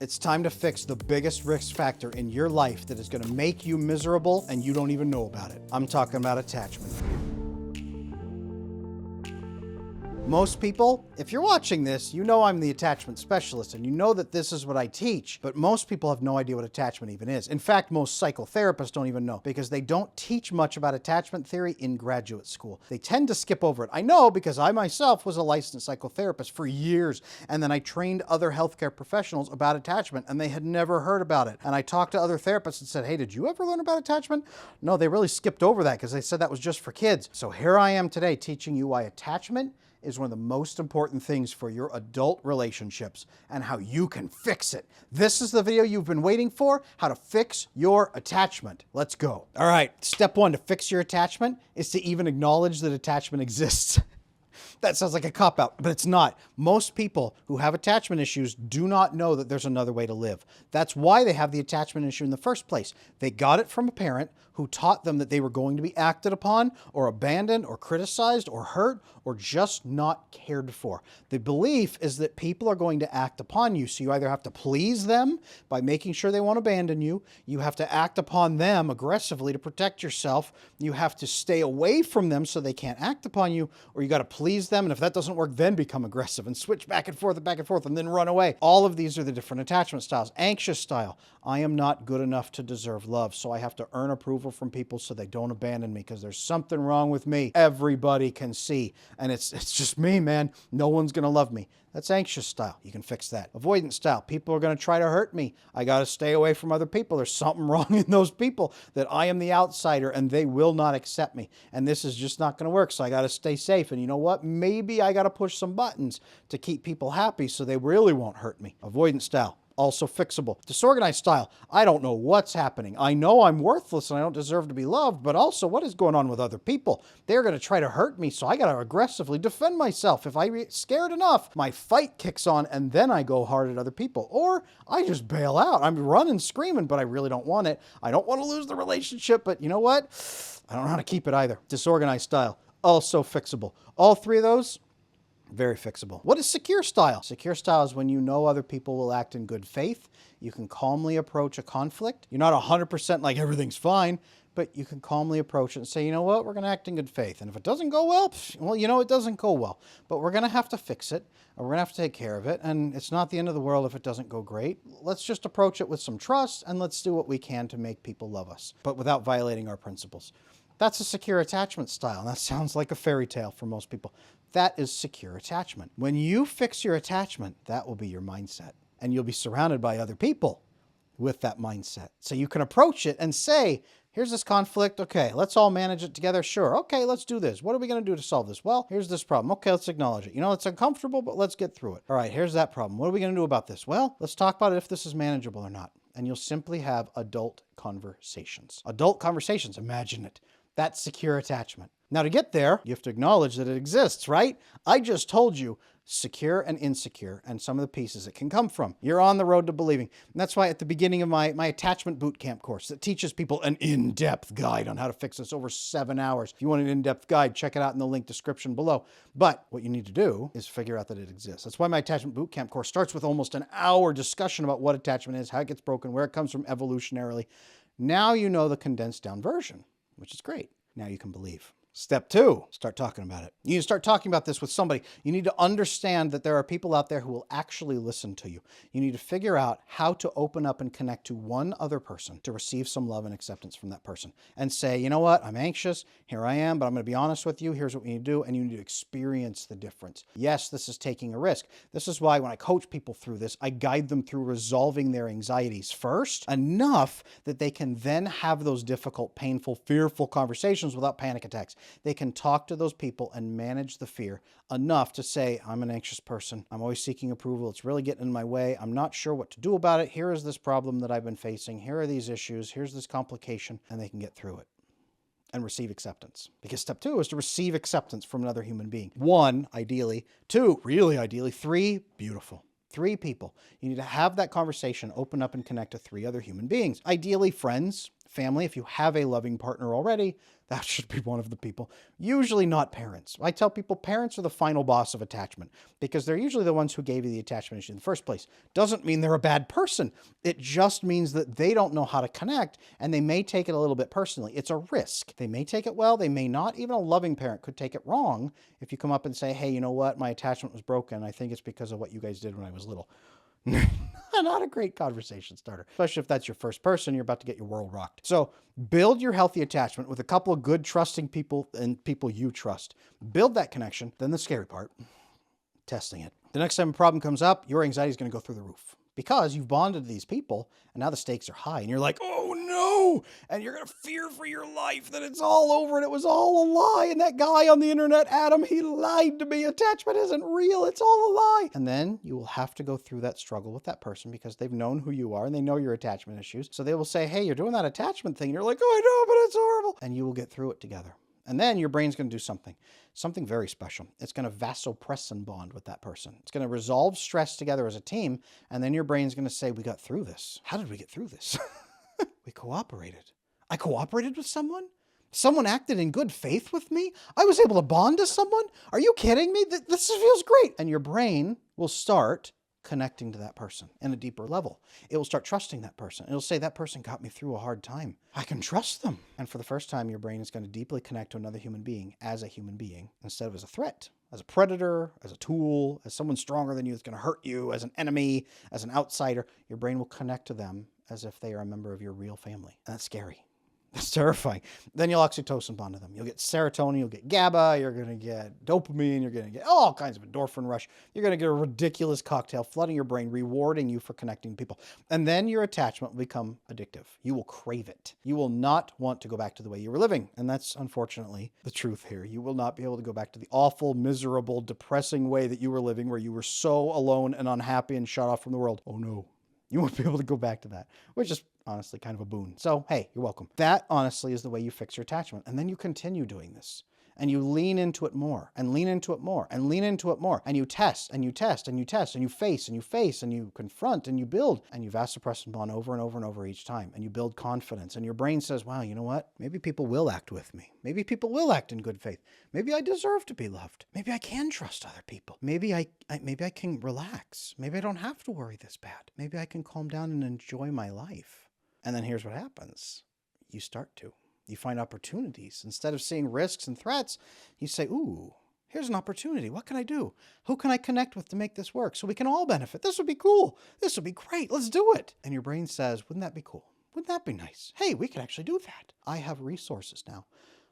It's time to fix the biggest risk factor in your life that is going to make you miserable and you don't even know about it. I'm talking about attachment. Most people, if you're watching this, you know I'm the attachment specialist and you know that this is what I teach, but most people have no idea what attachment even is. In fact, most psychotherapists don't even know because they don't teach much about attachment theory in graduate school. They tend to skip over it. I know because I myself was a licensed psychotherapist for years, and then I trained other healthcare professionals about attachment and they had never heard about it. And I talked to other therapists and said, hey, did you ever learn about attachment? No, they really skipped over that because they said that was just for kids. So here I am today teaching you why attachment is one of the most important things for your adult relationships and how you can fix it. This is the video you've been waiting for, how to fix your attachment. Let's go. All right, step one to fix your attachment is to even acknowledge that attachment exists. That sounds like a cop-out, but it's not. Most people who have attachment issues do not know that there's another way to live. That's why they have the attachment issue in the first place. They got it from a parent who taught them that they were going to be acted upon or abandoned or criticized or hurt or just not cared for. The belief is that people are going to act upon you, so you either have to please them by making sure they won't abandon you, you have to act upon them aggressively to protect yourself, you have to stay away from them so they can't act upon you, or you got to please them, and if that doesn't work, then become aggressive and switch back and forth, and then run away. All of these are the different attachment styles. Anxious style. I am not good enough to deserve love, so I have to earn approval from people so they don't abandon me because there's something wrong with me. Everybody can see, and it's just me, man. No one's going to love me. That's anxious style. You can fix that. Avoidance style. People are going to try to hurt me. I got to stay away from other people. There's something wrong in those people that I am the outsider and they will not accept me. And this is just not going to work. So I got to stay safe. And you know what? Maybe I got to push some buttons to keep people happy so they really won't hurt me. Avoidance style. Also fixable. Disorganized style. I don't know what's happening. I know I'm worthless and I don't deserve to be loved, but also what is going on with other people? They're going to try to hurt me, so I got to aggressively defend myself. If I get scared enough, my fight kicks on and then I go hard at other people. Or I just bail out. I'm running, screaming, but I really don't want it. I don't want to lose the relationship, but you know what? I don't know how to keep it either. Disorganized style. Also fixable. All three of those, very fixable. What is secure style? Secure style is when you know other people will act in good faith. You can calmly approach a conflict. You're not 100% like everything's fine, but you can calmly approach it and say, you know what, we're going to act in good faith. And if it doesn't go well, you know, it doesn't go well, but we're going to have to fix it. And we're going to have to take care of it. And it's not the end of the world if it doesn't go great. Let's just approach it with some trust and let's do what we can to make people love us, but without violating our principles. That's a secure attachment style. That sounds like a fairy tale for most people. That is secure attachment. When you fix your attachment, that will be your mindset. And you'll be surrounded by other people with that mindset. So you can approach it and say, here's this conflict. Okay, let's all manage it together. Sure. Okay, let's do this. What are we going to do to solve this? Well, here's this problem. Okay, let's acknowledge it. You know, it's uncomfortable, but let's get through it. All right, here's that problem. What are we going to do about this? Well, let's talk about it if this is manageable or not. And you'll simply have adult conversations. Adult conversations, imagine it. That's secure attachment. Now to get there, you have to acknowledge that it exists, right? I just told you secure and insecure and some of the pieces it can come from. You're on the road to believing. And that's why at the beginning of my attachment bootcamp course that teaches people an in-depth guide on how to fix this over 7 hours. If you want an in-depth guide, check it out in the link description below. But what you need to do is figure out that it exists. That's why my attachment bootcamp course starts with almost an hour discussion about what attachment is, how it gets broken, where it comes from evolutionarily. Now you know the condensed down version, which is great. Now you can believe. Step two, start talking about it. You need to start talking about this with somebody. You need to understand that there are people out there who will actually listen to you. You need to figure out how to open up and connect to one other person to receive some love and acceptance from that person and say, you know what, I'm anxious. Here I am, but I'm going to be honest with you. Here's what we need to do. And you need to experience the difference. Yes, this is taking a risk. This is why when I coach people through this, I guide them through resolving their anxieties first enough that they can then have those difficult, painful, fearful conversations without panic attacks. They can talk to those people and manage the fear enough to say, I'm an anxious person. I'm always seeking approval. It's really getting in my way. I'm not sure what to do about it. Here is this problem that I've been facing. Here are these issues. Here's this complication, and they can get through it and receive acceptance. Because step two is to receive acceptance from another human being. 1, ideally. 2, really ideally. 3, beautiful. 3 people. You need to have that conversation, open up and connect to 3 other human beings. Ideally friends Family, if you have a loving partner already, that should be one of the people. Usually not parents. I tell people parents are the final boss of attachment because they're usually the ones who gave you the attachment issue in the first place. Doesn't mean they're a bad person. It just means that they don't know how to connect and they may take it a little bit personally. It's a risk. They may take it well, they may not. Even a loving parent could take it wrong if you come up and say, hey, you know what? My attachment was broken. I think it's because of what you guys did when I was little. Not a great conversation starter, especially if that's your first person, you're about to get your world rocked. So build your healthy attachment with a couple of good trusting people and people you trust. Build that connection. Then the scary part, testing it. The next time a problem comes up, your anxiety is going to go through the roof because you've bonded to these people and now the stakes are high and you're like, oh no, and you're going to fear for your life that it's all over and it was all a lie. And that guy on the internet, Adam, he lied to me. Attachment isn't real. It's all a lie. And then you will have to go through that struggle with that person because they've known who you are and they know your attachment issues. So they will say, hey, you're doing that attachment thing. And you're like, oh, I know, but it's horrible. And you will get through it together. And then your brain's going to do something very special. It's going to vasopressin bond with that person. It's going to resolve stress together as a team. And then your brain's going to say, we got through this. How did we get through this? We cooperated. I cooperated with someone? Someone acted in good faith with me? I was able to bond to someone? Are you kidding me? This feels great. And your brain will start connecting to that person in a deeper level. It will start trusting that person. It'll say, that person got me through a hard time. I can trust them. And for the first time, your brain is going to deeply connect to another human being as a human being instead of as a threat, as a predator, as a tool, as someone stronger than you that's going to hurt you, as an enemy, as an outsider. Your brain will connect to them as if they are a member of your real family. And that's scary. That's terrifying. Then you'll oxytocin bond to them. You'll get serotonin, you'll get GABA, you're going to get dopamine, you're going to get all kinds of endorphin rush. You're going to get a ridiculous cocktail flooding your brain, rewarding you for connecting people. And then your attachment will become addictive. You will crave it. You will not want to go back to the way you were living. And that's unfortunately the truth here. You will not be able to go back to the awful, miserable, depressing way that you were living where you were so alone and unhappy and shut off from the world. Oh no. You won't be able to go back to that, which is honestly kind of a boon. So, hey, you're welcome. That honestly is the way you fix your attachment. And then you continue doing this and you lean into it more and lean into it more and lean into it more. And you test and you test and you test and you face and you face and you confront and you build and you vasopressin bond over and over and over each time. And you build confidence and your brain says, wow, you know what? Maybe people will act with me. Maybe people will act in good faith. Maybe I deserve to be loved. Maybe I can trust other people. Maybe I can relax. Maybe I don't have to worry this bad. Maybe I can calm down and enjoy my life. And then here's what happens. You start to. You find opportunities. Instead of seeing risks and threats, you say, ooh, here's an opportunity. What can I do? Who can I connect with to make this work so we can all benefit? This would be cool. This would be great. Let's do it. And your brain says, wouldn't that be cool? Wouldn't that be nice? Hey, we could actually do that. I have resources now.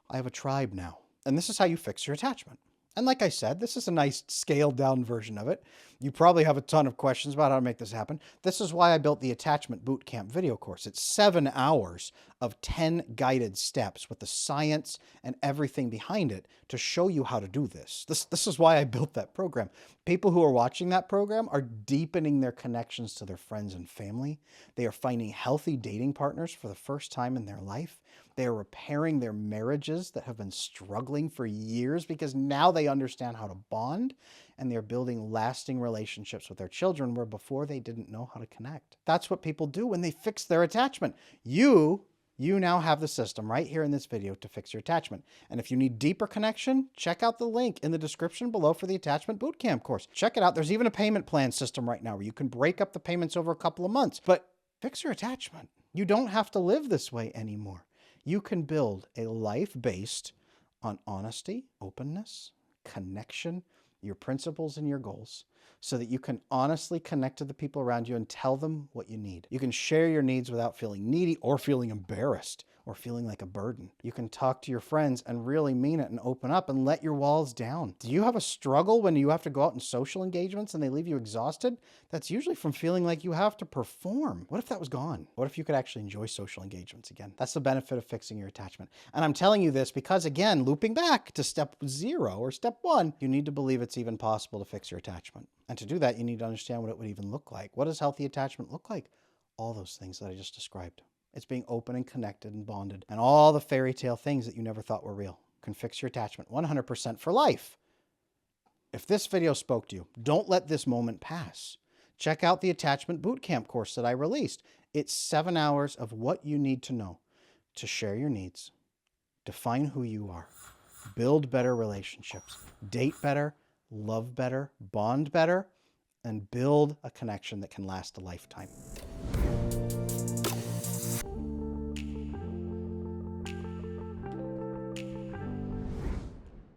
I have a tribe now. And this is how you fix your attachment. And like I said, this is a nice scaled down version of it. You probably have a ton of questions about how to make this happen. This is why I built the Attachment Bootcamp video course. It's 7 hours of 10 guided steps with the science and everything behind it to show you how to do this. This is why I built that program. People who are watching that program are deepening their connections to their friends and family. They are finding healthy dating partners for the first time in their life. They are repairing their marriages that have been struggling for years because now they understand how to bond, and they're building lasting relationships with their children where before they didn't know how to connect. That's what people do when they fix their attachment. You now have the system right here in this video to fix your attachment. And if you need deeper connection, check out the link in the description below for the Attachment Bootcamp course. Check it out. There's even a payment plan system right now where you can break up the payments over a couple of months. But fix your attachment. You don't have to live this way anymore. You can build a life based on honesty, openness, connection, your principles and your goals, so that you can honestly connect to the people around you and tell them what you need. You can share your needs without feeling needy or feeling embarrassed or feeling like a burden. You can talk to your friends and really mean it and open up and let your walls down. Do you have a struggle when you have to go out in social engagements and they leave you exhausted? That's usually from feeling like you have to perform. What if that was gone? What if you could actually enjoy social engagements again? That's the benefit of fixing your attachment. And I'm telling you this because, again, looping back to step 0 or step 1, you need to believe it's even possible to fix your attachment. And to do that, you need to understand what it would even look like. What does healthy attachment look like? All those things that I just described. It's being open and connected and bonded, and all the fairy tale things that you never thought were real. Can fix your attachment 100% for life. If this video spoke to you, don't let this moment pass. Check out the Attachment Bootcamp course that I released. It's 7 hours of what you need to know. to share your needs, define who you are, build better relationships, date better, love better, bond better, and build a connection that can last a lifetime.